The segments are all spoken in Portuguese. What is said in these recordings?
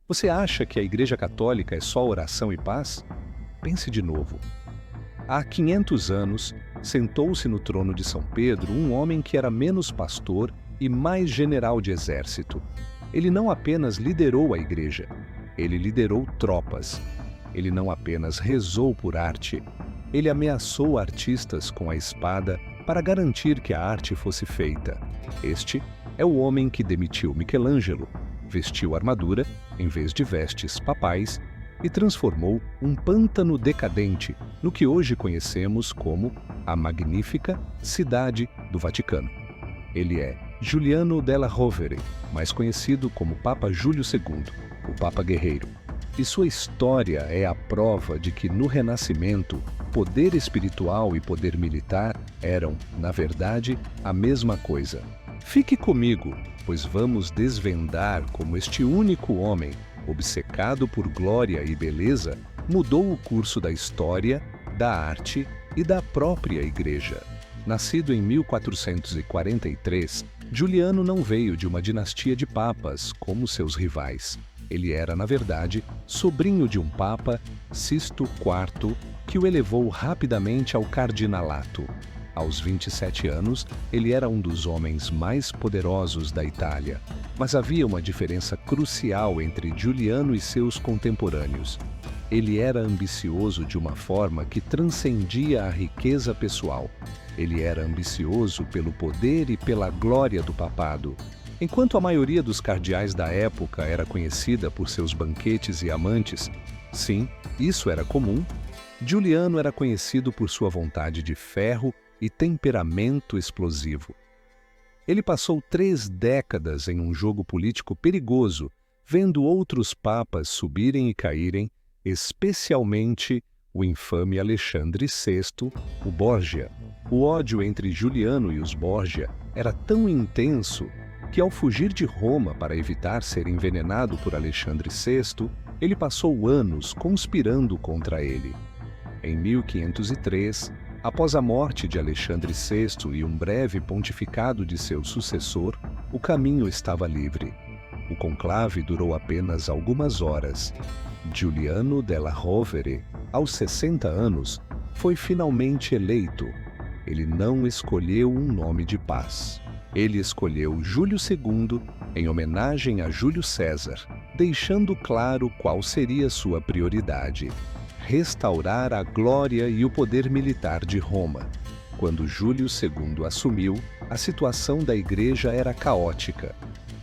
Você acha que a Igreja Católica é só oração e paz? Pense de novo. Há 500 anos, sentou-se no trono de São Pedro um homem que era menos pastor e mais general de exército. Ele não apenas liderou a Igreja, ele liderou tropas. Ele não apenas rezou por arte, ele ameaçou artistas com a espada para garantir que a arte fosse feita. Este é o homem que demitiu Michelangelo, vestiu armadura em vez de vestes papais e transformou um pântano decadente no que hoje conhecemos como a magnífica Cidade do Vaticano. Ele é Giuliano della Rovere, mais conhecido como Papa Júlio II, o Papa Guerreiro. E sua história é a prova de que no Renascimento, poder espiritual e poder militar eram, na verdade, a mesma coisa. Fique comigo, pois vamos desvendar como este único homem, obcecado por glória e beleza, mudou o curso da história, da arte e da própria Igreja. Nascido em 1443, Giuliano não veio de uma dinastia de papas como seus rivais. Ele era, na verdade, sobrinho de um papa, Sisto IV, que o elevou rapidamente ao cardinalato. Aos 27 anos, ele era um dos homens mais poderosos da Itália. Mas havia uma diferença crucial entre Giuliano e seus contemporâneos. Ele era ambicioso de uma forma que transcendia a riqueza pessoal. Ele era ambicioso pelo poder e pela glória do papado. Enquanto a maioria dos cardeais da época era conhecida por seus banquetes e amantes, sim, isso era comum, Giuliano era conhecido por sua vontade de ferro e temperamento explosivo. Ele passou 3 décadas em um jogo político perigoso, vendo outros papas subirem e caírem, especialmente o infame Alexandre VI, o Borgia. O ódio entre Giuliano e os Borgia era tão intenso que, ao fugir de Roma para evitar ser envenenado por Alexandre VI, ele passou anos conspirando contra ele. Em 1503, após a morte de Alexandre VI e um breve pontificado de seu sucessor, o caminho estava livre. O conclave durou apenas algumas horas. Giuliano della Rovere, aos 60 anos, foi finalmente eleito. Ele não escolheu um nome de paz. Ele escolheu Júlio II em homenagem a Júlio César, deixando claro qual seria sua prioridade: restaurar a glória e o poder militar de Roma. Quando Júlio II assumiu, a situação da Igreja era caótica.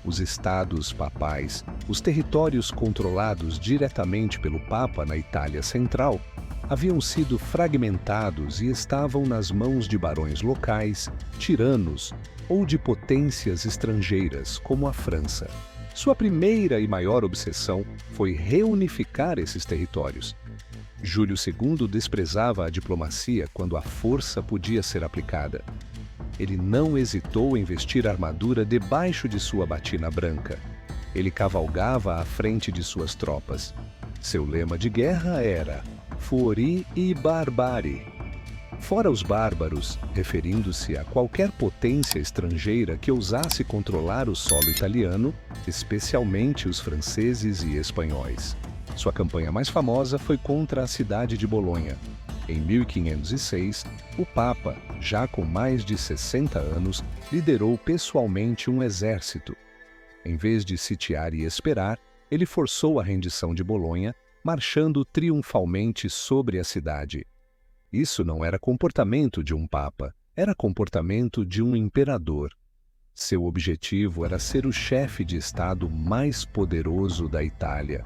Os estados papais, os territórios controlados diretamente pelo Papa na Itália Central, haviam sido fragmentados e estavam nas mãos de barões locais, tiranos ou de potências estrangeiras, como a França. Sua primeira e maior obsessão foi reunificar esses territórios. Júlio II desprezava a diplomacia quando a força podia ser aplicada. Ele não hesitou em vestir armadura debaixo de sua batina branca. Ele cavalgava à frente de suas tropas. Seu lema de guerra era Fuori i barbari. Fora os bárbaros, referindo-se a qualquer potência estrangeira que ousasse controlar o solo italiano, especialmente os franceses e espanhóis. Sua campanha mais famosa foi contra a cidade de Bolonha. Em 1506, o Papa, já com mais de 60 anos, liderou pessoalmente um exército. Em vez de sitiar e esperar, ele forçou a rendição de Bolonha, marchando triunfalmente sobre a cidade. Isso não era comportamento de um papa, era comportamento de um imperador. Seu objetivo era ser o chefe de Estado mais poderoso da Itália.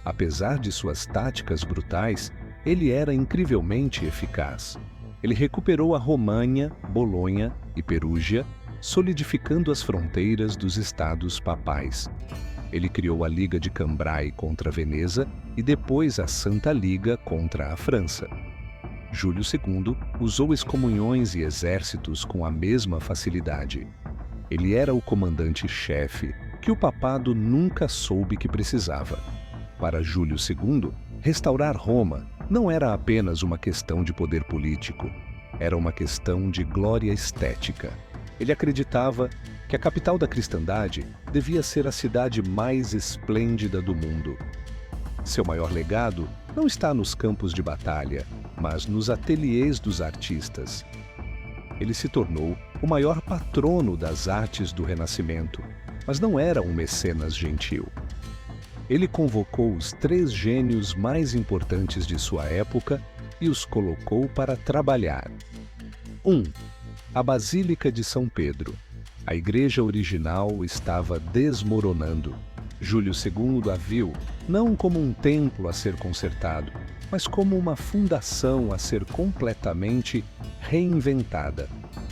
Apesar de suas táticas brutais, ele era incrivelmente eficaz. Ele recuperou a România, Bolonha e Perúgia, solidificando as fronteiras dos estados papais. Ele criou a Liga de Cambrai contra Veneza e depois a Santa Liga contra a França. Júlio II usou excomunhões e exércitos com a mesma facilidade. Ele era o comandante-chefe que o papado nunca soube que precisava. Para Júlio II, restaurar Roma não era apenas uma questão de poder político, era uma questão de glória estética. Ele acreditava que a capital da cristandade devia ser a cidade mais esplêndida do mundo. Seu maior legado não está nos campos de batalha, mas nos ateliês dos artistas. Ele se tornou o maior patrono das artes do Renascimento, mas não era um mecenas gentil. Ele convocou os 3 gênios mais importantes de sua época e os colocou para trabalhar. 1. A Basílica de São Pedro. A igreja original estava desmoronando. Júlio II a viu não como um templo a ser consertado, mas como uma fundação a ser completamente reinventada.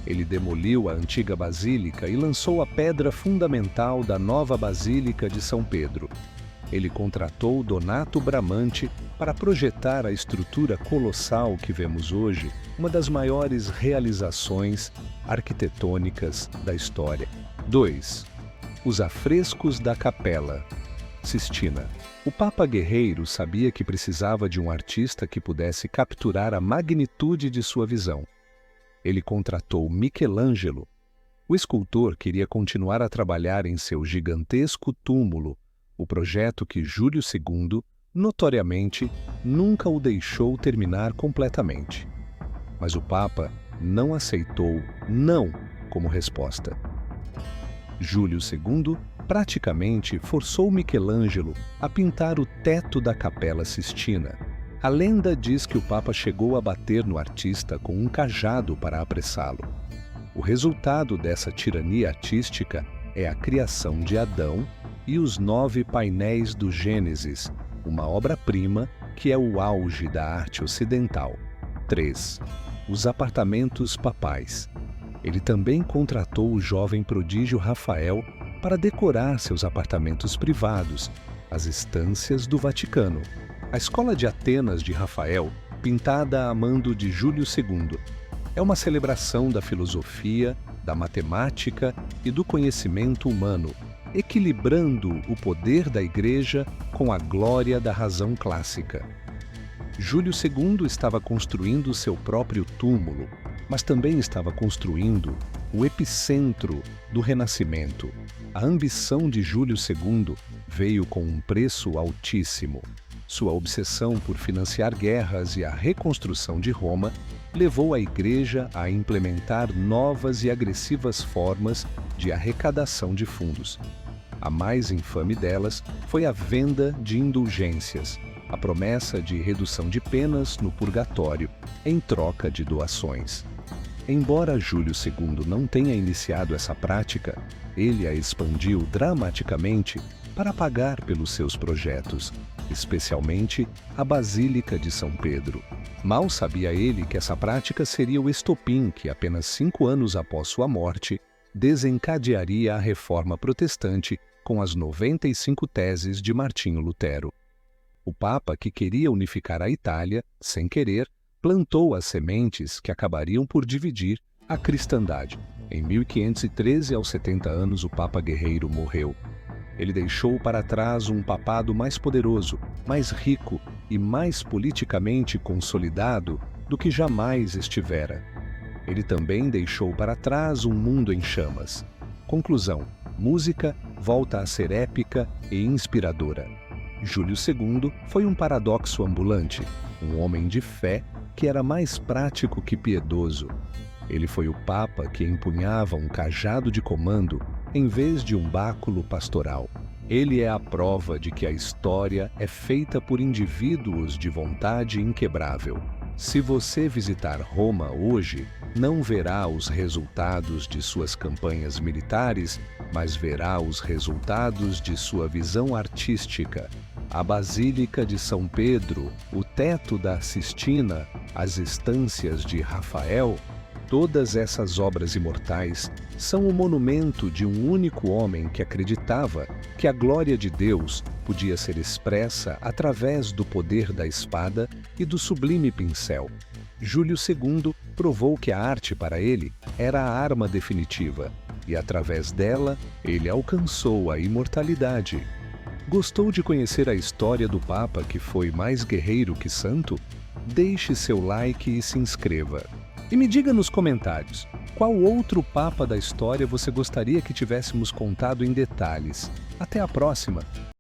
Ele demoliu a antiga basílica e lançou a pedra fundamental da nova Basílica de São Pedro. Ele contratou Donato Bramante para projetar a estrutura colossal que vemos hoje, uma das maiores realizações arquitetônicas da história. 2. Os afrescos da Capela Sistina. O Papa Guerreiro sabia que precisava de um artista que pudesse capturar a magnitude de sua visão. Ele contratou Michelangelo. O escultor queria continuar a trabalhar em seu gigantesco túmulo, o projeto que Júlio II, notoriamente, nunca o deixou terminar completamente. Mas o Papa não aceitou não como resposta. Júlio II praticamente forçou Michelangelo a pintar o teto da Capela Sistina. A lenda diz que o Papa chegou a bater no artista com um cajado para apressá-lo. O resultado dessa tirania artística é a criação de Adão e os 9 painéis do Gênesis, uma obra-prima que é o auge da arte ocidental. 3. Os apartamentos papais. Ele também contratou o jovem prodígio Rafael para decorar seus apartamentos privados, as estâncias do Vaticano. A Escola de Atenas de Rafael, pintada a mando de Júlio II, é uma celebração da filosofia, da matemática e do conhecimento humano, equilibrando o poder da Igreja com a glória da razão clássica. Júlio II estava construindo seu próprio túmulo, mas também estava construindo o epicentro do Renascimento. A ambição de Júlio II veio com um preço altíssimo. Sua obsessão por financiar guerras e a reconstrução de Roma levou a Igreja a implementar novas e agressivas formas de arrecadação de fundos. A mais infame delas foi a venda de indulgências, a promessa de redução de penas no purgatório em troca de doações. Embora Júlio II não tenha iniciado essa prática, ele a expandiu dramaticamente para pagar pelos seus projetos, especialmente a Basílica de São Pedro. Mal sabia ele que essa prática seria o estopim que, apenas 5 anos após sua morte, desencadearia a Reforma Protestante com as 95 teses de Martinho Lutero. O Papa, que queria unificar a Itália, sem querer, plantou as sementes que acabariam por dividir a cristandade. Em 1513, aos 70 anos, o Papa Guerreiro morreu. Ele deixou para trás um papado mais poderoso, mais rico e mais politicamente consolidado do que jamais estivera. Ele também deixou para trás um mundo em chamas. Conclusão: música volta a ser épica e inspiradora. Júlio II foi um paradoxo ambulante, um homem de fé que era mais prático que piedoso. Ele foi o Papa que empunhava um cajado de comando em vez de um báculo pastoral. Ele é a prova de que a história é feita por indivíduos de vontade inquebrável. Se você visitar Roma hoje, não verá os resultados de suas campanhas militares, mas verá os resultados de sua visão artística. A Basílica de São Pedro, o teto da Sistina, as estâncias de Rafael, todas essas obras imortais são o monumento de um único homem que acreditava que a glória de Deus podia ser expressa através do poder da espada e do sublime pincel. Júlio II provou que a arte para ele era a arma definitiva, e através dela ele alcançou a imortalidade. Gostou de conhecer a história do Papa que foi mais guerreiro que santo? Deixe seu like e se inscreva. E me diga nos comentários, Qual outro papa da história você gostaria que tivéssemos contado em detalhes? Até a próxima!